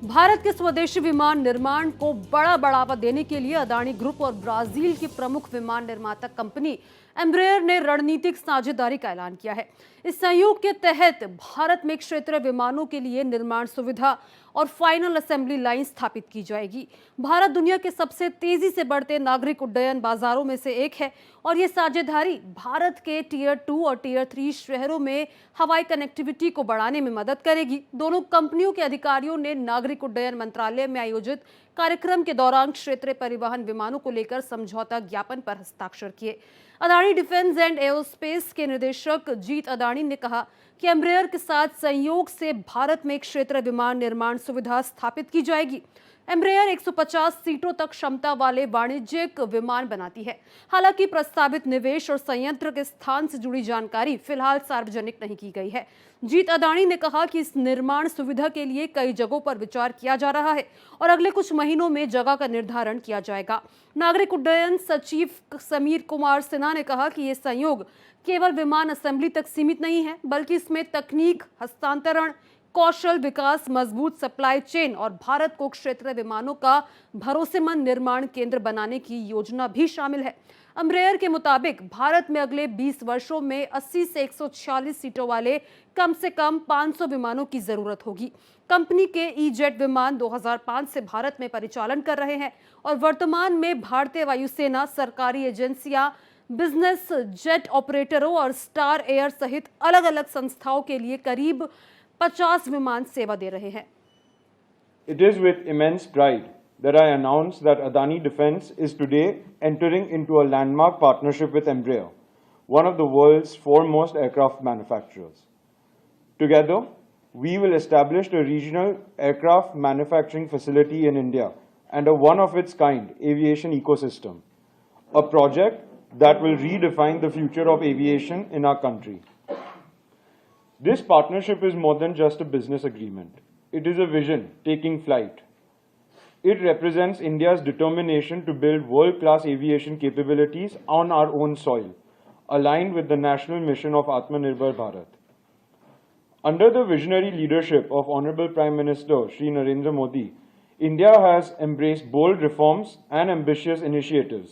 भारत के स्वदेशी विमान निर्माण को बड़ा बढ़ावा देने के लिए अदानी ग्रुप और ब्राजील की प्रमुख विमान निर्माता कंपनी एम्ब्रेयर ने रणनीतिक साझेदारी का ऐलान किया है। इस सहयोग के तहत भारत में क्षेत्रीय विमानों के लिए निर्माण सुविधा और फाइनल असेंबली लाइन स्थापित की जाएगी। भारत दुनिया के सबसे तेजी से बढ़ते नागरिक उड्डयन बाजारों में से एक है और ये साझेदारी भारत के टियर 2 और टियर 3 शहरों में हवाई कनेक्टिविटी को बढ़ाने में मदद करेगी। दोनों कंपनियों के अधिकारियों ने नागरिक उड्डयन मंत्रालय में आयोजित कार्यक्रम के दौरान क्षेत्रीय परिवहन विमानों को लेकर समझौता ज्ञापन पर हस्ताक्षर किए। अदानी डिफेंस एंड एरोस्पेस के निदेशक जीत अदानी ने कहा कि एम्ब्रेयर के साथ संयोग से भारत में क्षेत्रीय विमान निर्माण सुविधा स्थापित की जाएगी। एम्ब्रेयर 150 सीटों तक क्षमता वाले वाणिज्यिक विमान बनाती है। हालांकि प्रस्तावित निवेश और संयंत्र के स्थान से जुड़ी जानकारी फिलहाल सार्वजनिक नहीं की गई है। जीत अदानी ने कहा कि इस निर्माण सुविधा के लिए कई जगहों पर विचार किया जा रहा है और अगले कुछ महीनों में जगह का निर्धारण किया जाएगा। नागरिक उड्डयन सचिव समीर कुमार सिन्हा ने कहा कि यह संयोग केवल विमान असेंबली तक सीमित नहीं है, बल्कि इसमें तकनीक हस्तांतरण, कौशल विकास, मजबूत सप्लाई चेन और भारत को क्षेत्रीय विमानों का भरोसेमंद निर्माण केंद्र बनाने की योजना भी शामिल है। एम्ब्रेयर के मुताबिक भारत में अगले 20 वर्षों में 80 से 146 सीटों वाले कम से कम 500 विमानों की जरूरत होगी। कंपनी के ई-जेट विमान 2005 से भारत में परिचालन कर रहे हैं और वर्तमान में भारतीय वायुसेना, सरकारी एजेंसियां, बिजनेस जेट ऑपरेटरों और स्टार एयर सहित अलग अलग संस्थाओं के लिए करीब 50 विमान सेवा दे रहे हैं। It is with immense pride that I announce that Adani Defence is today entering into a landmark partnership with Embraer, one of the world's foremost aircraft manufacturers. Together, we will establish a regional aircraft manufacturing facility in India and a one-of-its-kind aviation ecosystem, a project that will redefine the future of aviation in our country. This partnership is more than just a business agreement. It is a vision taking flight. It represents India's determination to build world-class aviation capabilities on our own soil, aligned with the national mission of Atmanirbhar Bharat. Under the visionary leadership of Honorable Prime Minister Shri Narendra Modi, India has embraced bold reforms and ambitious initiatives